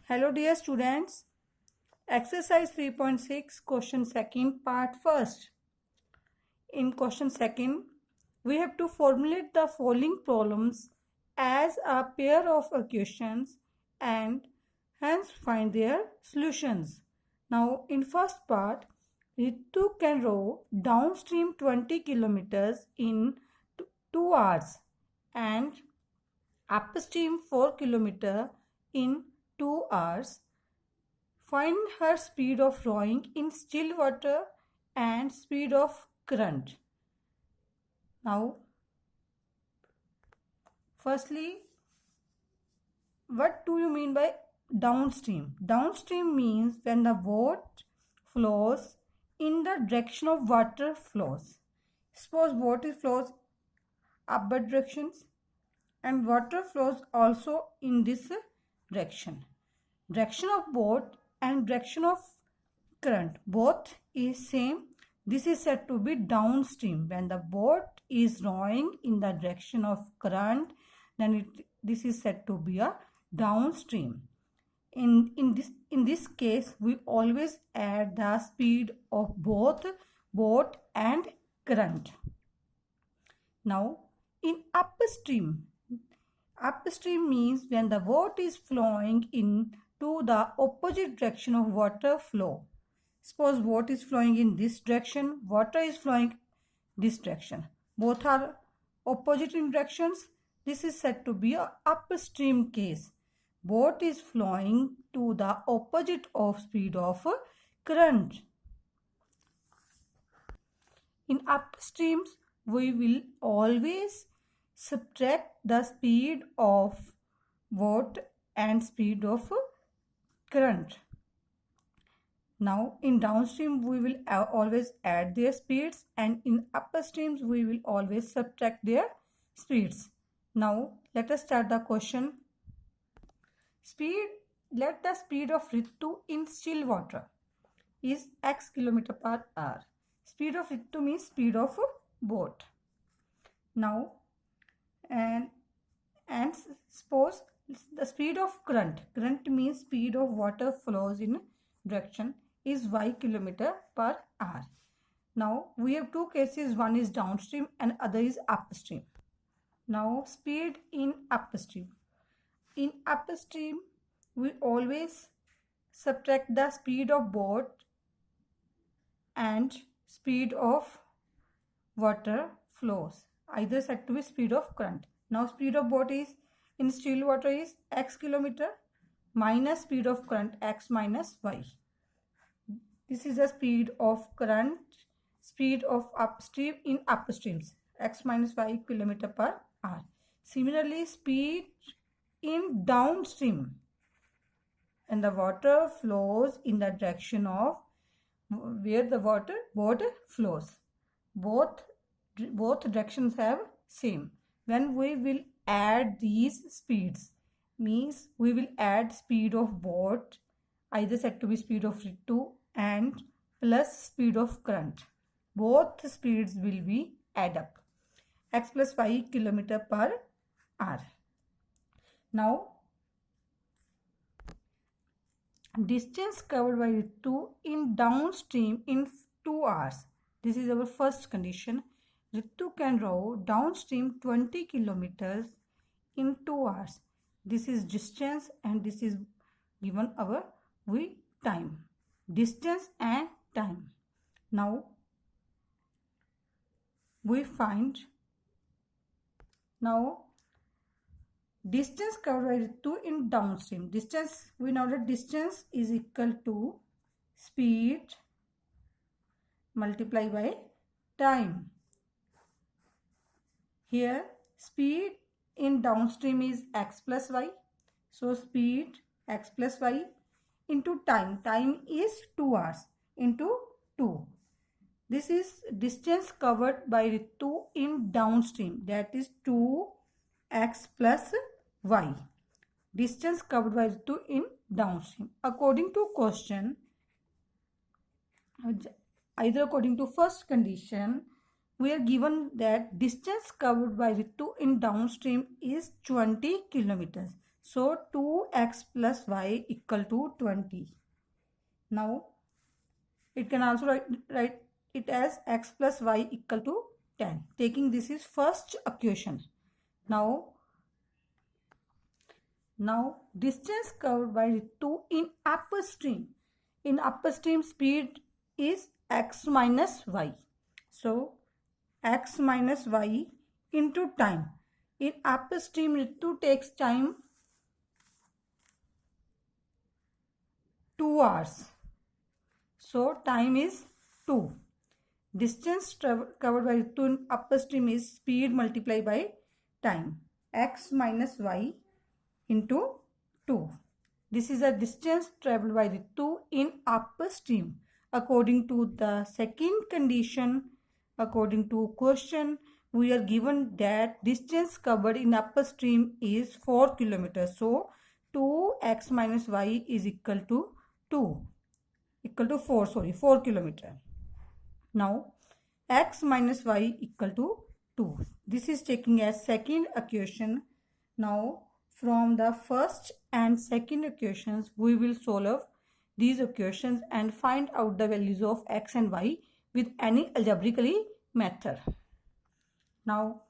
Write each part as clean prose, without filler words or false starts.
Hello dear students, exercise 3.6 question second part first. In question second, we have to formulate the following problems as a pair of equations and hence find their solutions. Now in first part, Ritu can row downstream 20 kilometers in 2 hours and upstream 4 kilometers in 2 hours. Find her speed of rowing in still water and speed of current. Now, firstly, what do you mean by downstream? Downstream means when the boat flows in the direction of water flows. Suppose boat flows upward directions and water flows also in this direction. Direction of boat and direction of current both is same. This is said to be downstream. When the boat is rowing in the direction of current, then this is said to be a downstream. In this case, we always add the speed of both boat and current. Now, in upstream means when the boat is flowing into the opposite direction of water flow. Suppose boat is flowing in this direction, water is flowing this direction. Both are opposite in directions. This is said to be a upstream case. Boat is flowing to the opposite of speed of current. In upstreams, we will always subtract the speed of boat and speed of current. Now in downstream we will always add their speeds and in upstreams we will always subtract their speeds. Now let us start the question. Let the speed of Ritu in still water is x km/h. Speed of Ritu means speed of boat. Now and suppose the speed of current means speed of water flows in direction is y km/h. Now we have two cases, one is downstream and other is upstream. Now speed in upstream. In upstream we always subtract the speed of boat and speed of water flows, either said to be speed of current. Now speed of boat is in still water is x kilometer minus speed of current x minus y. This is the speed of current, speed of upstream in upstreams, x minus y km/h. Similarly, speed in downstream, and the water flows in the direction of where the boat flows. Both directions have same. When we will add these speeds, means we will add speed of boat, either said to be speed of Ritu and plus speed of current. Both speeds will be add up, x plus y km/h. Now distance covered by Ritu in downstream in 2 hours. This is our first condition. Ritu can row downstream 20 kilometers in 2 hours. This is distance and this is given our time. Distance and time. Now we find distance covered by Ritu in downstream. Distance, we know that distance is equal to speed multiplied by time. Here speed in downstream is x plus y. So speed x plus y into time. Time is 2 hours into 2. This is distance covered by Ritu in downstream, that is 2x plus y. Distance covered by Ritu in downstream. According to question, either according to first condition, we are given that distance covered by Ritu in downstream is 20 kilometers. So 2x plus y equal to 20. Now it can also write it as x plus y equal to 10. Taking this is first equation. Now distance covered by Ritu in upper stream. In upper stream, speed is x minus y. So x minus y into time. In upper stream, Ritu takes time 2 hours. So time is 2. Distance covered by Ritu in upper stream is speed multiplied by time. X minus y into 2. This is a distance traveled by Ritu in upper stream. According to the second condition, according to question, we are given that distance covered in upper stream is 4 kilometers. So 2x minus y is equal to 4 kilometers. Now x minus y equal to 2. This is taking as second equation. Now from the first and second equations, we will solve these equations and find out the values of x and y with any algebraically method. Now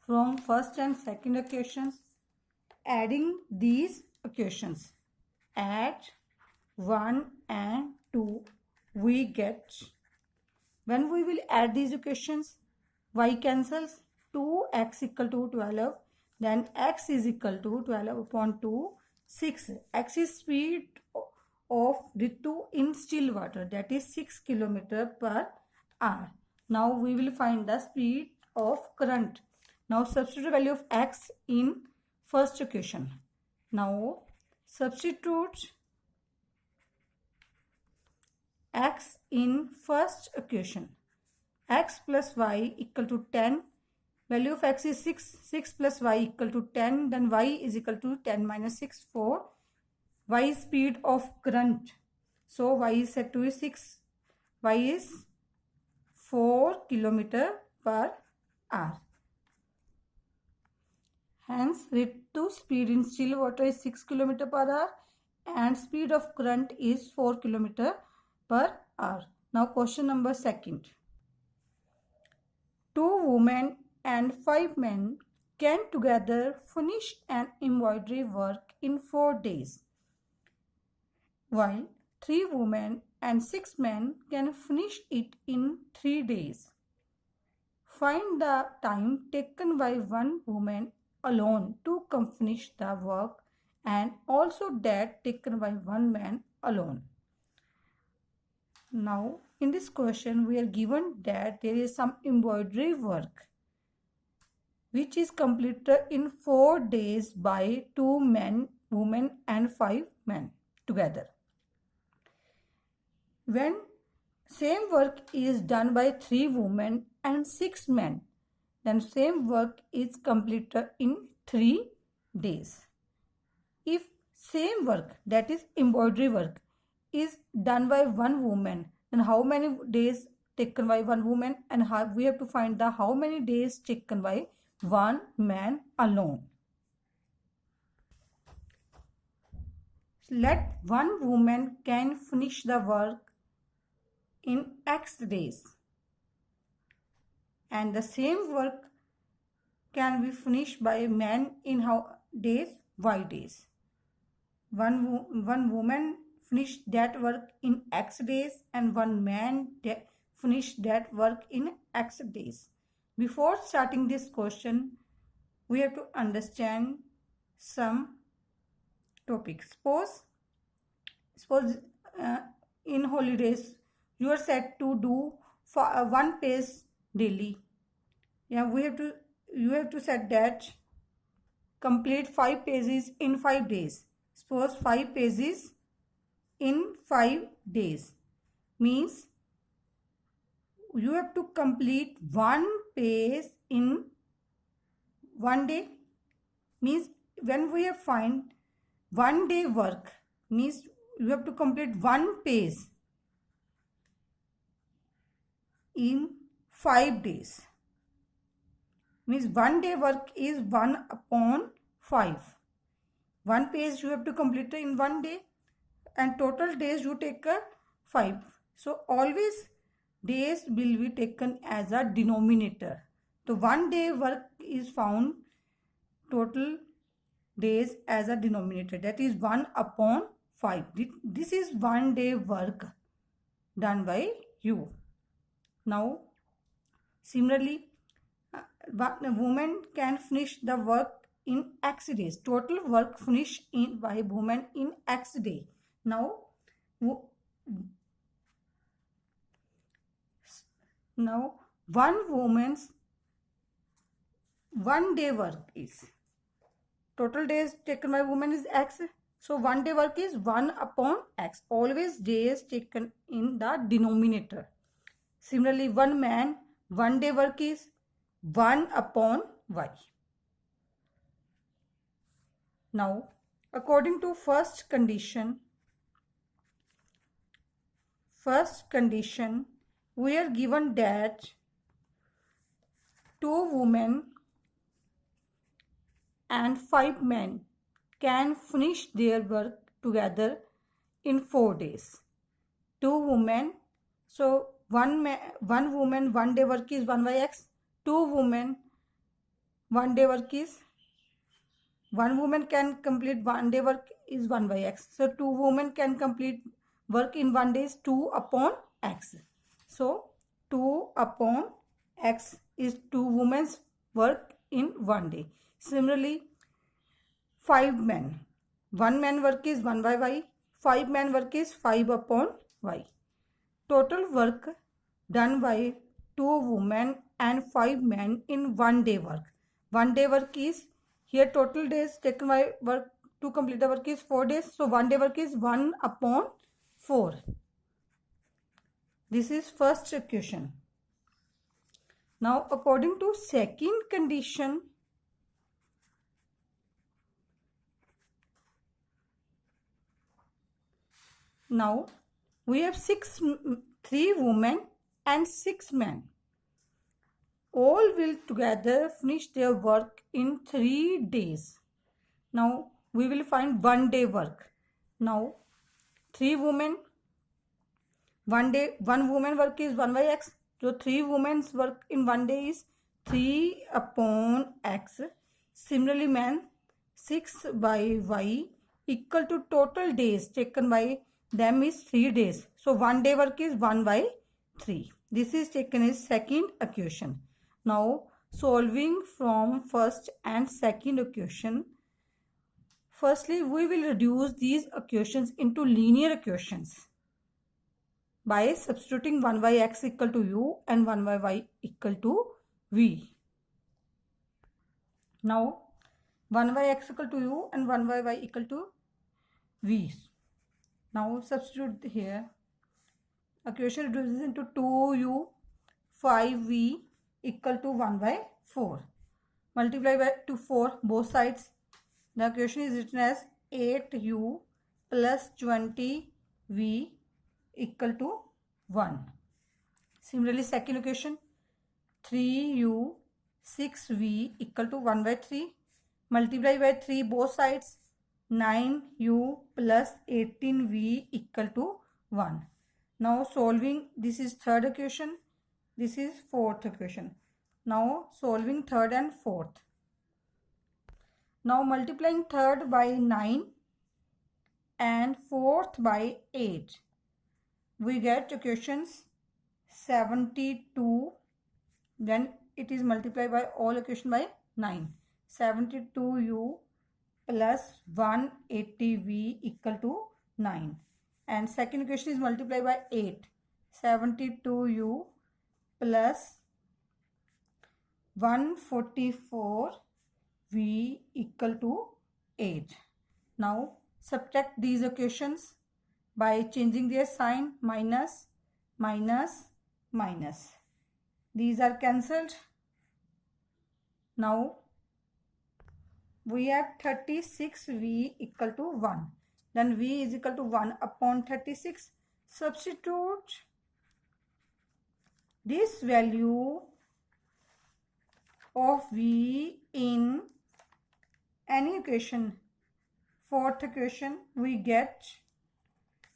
from first and second equations, adding these equations, add 1 and 2, we get, when we will add these equations, y cancels, 2x equal to 12, then x is equal to 12 upon 2, 6. X is speed of Ritu in still water, that is 6 km per hour. Now we will find the speed of current. Now substitute the value of x in first equation. Now substitute x in first equation. X plus y equal to 10. Value of x is 6. 6 plus y equal to 10. Then y is equal to 10 minus 6, 4. Y is speed of current. So y is set to 6. Y is 4 km per hour. Hence, Ritu speed in still water is 6 km per hour and speed of current is 4 km per hour. Now question number second. 2 women and 5 men can together finish an embroidery work in 4 days, while 3 women and 6 men can finish it in 3 days. Find the time taken by one woman alone to finish the work and also that taken by one man alone. Now in this question we are given that there is some embroidery work which is completed in 4 days by 2 men, women and 5 men together. When same work is done by 3 women and 6 men, then same work is completed in 3 days. If same work, that is embroidery work, is done by one woman, then how many days taken by one woman, and we have to find the how many days taken by one man alone. Let one woman can finish the work in X days and the same work can be finished by a man in how days? Y days. One woman finished that work in X days and one man finished that work in X days. Before starting this question, we have to understand some topics. Suppose in holidays you are set to do one page daily. Yeah, you have to set that complete 5 pages in 5 days. Suppose 5 pages in 5 days means you have to complete 1 page in 1 day. Means when we have find 1 day work, means you have to complete 1 page in 5 days. Means 1 day work is 1 upon 5. one page you have to complete in one day, and total days you take 5. So always days will be taken as a denominator. So 1 day work is found total days as a denominator, that is 1 upon 5. This is 1 day work done by you. Now similarly, a woman can finish the work in X days. Total work finished by woman in X day. Now one woman's 1 day work is, total days taken by woman is X. So 1 day work is 1 upon X. Always days taken in the denominator. Similarly, one man 1 day work is 1 upon Y. Now, according to first condition, we are given that 2 women and 5 men can finish their work together in 4 days. 2 women, so one woman 1 day work is 1 by X. 2 women 1 day work is, 1 woman can complete 1 day work is 1 by X. So 2 women can complete work in 1 day is 2 upon X. So 2 upon X is 2 women's work in 1 day. Similarly, 5 men. 1 man work is 1 by Y. 5 man work is 5 upon Y. Total work done by 2 women and 5 men in 1 day work. 1 day work is, here total days taken by work to complete the work is 4 days. So 1 day work is 1 upon 4. This is first equation. Now according to second condition, now we have 3 women and 6 men. All will together finish their work in 3 days. Now we will find 1 day work. Now 3 women, 1 day, 1 woman work is 1 by X. So 3 women's work in 1 day is 3 upon X. Similarly, man 6 by Y equal to total days taken by them is 3 days. So 1 day work is 1 by 3. This is taken as second equation. Now solving from first and second equation. Firstly, we will reduce these equations into linear equations by substituting 1 by X equal to U and 1 by Y equal to V. Now 1 by X equal to U and 1 by Y equal to V. Now substitute here. Equation reduces into 2U 5V equal to 1 by 4. Multiply by to 4 both sides. The equation is written as 8U plus 20V equal to 1. Similarly, second equation 3U 6V equal to 1 by 3. Multiply by 3 both sides. 9U plus 18V equal to 1. Now solving, this is third equation, this is fourth equation. Now solving third and fourth. Now multiplying third by 9 and fourth by 8. We get equations 72. Then it is multiplied by all equation by 9. 72U plus 180V equal to 9. And second equation is multiplied by 8. 72U plus 144V equal to 8. Now subtract these equations by changing their sign, minus, minus, minus. These are cancelled. Now we have 36V equal to 1. Then V is equal to 1 upon 36. Substitute this value of V in any equation Fourth equation we get.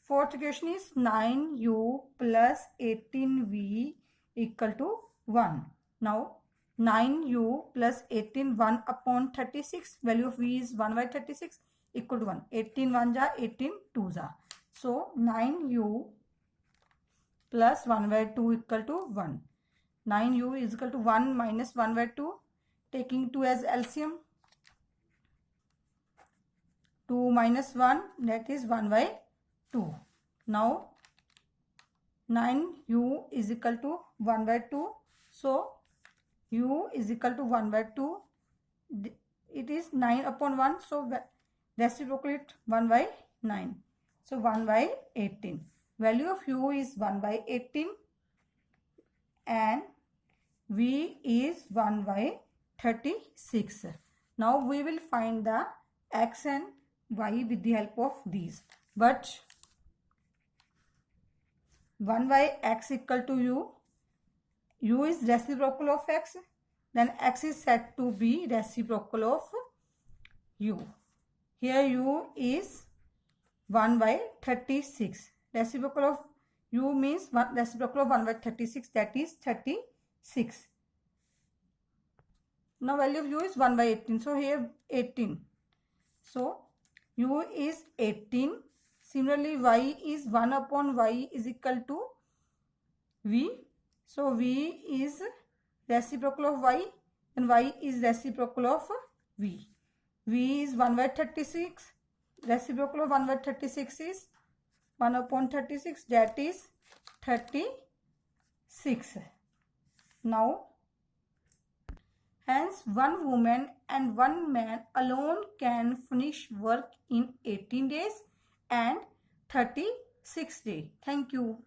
Fourth equation is 9u plus 18v equal to 1. Now 9u plus 18 1 upon 36. Value of v is 1 by 36 equal to 1. 18 1 ja, 18 2 ja. So 9u plus 1 by 2 equal to 1. 9u is equal to 1 minus 1 by 2. Taking 2 as LCM. 2 minus 1, that is 1 by 2. Now 9u is equal to 1 by 2. So u is equal to 1 by 2. It is 9 upon 1. So reciprocate 1 by 9. So 1 by 18. Value of u is 1 by 18 and v is 1 by 36. Now we will find the x and y with the help of these. But 1 by x equal to u is reciprocal of x, then x is said to be reciprocal of u. Here u is 1 by 36. Reciprocal of u means reciprocal of 1 by 36, that is 36. Now value of u is 1 by 18. So here 18. So u is 18. Similarly, y is 1 upon y is equal to v. So v is reciprocal of y and y is reciprocal of v. V is 1 by 36. Reciprocal of 1 by 36 is 1 upon 36, that is 36. Now, hence one woman and one man alone can finish work in 18 days and 36 days. Thank you.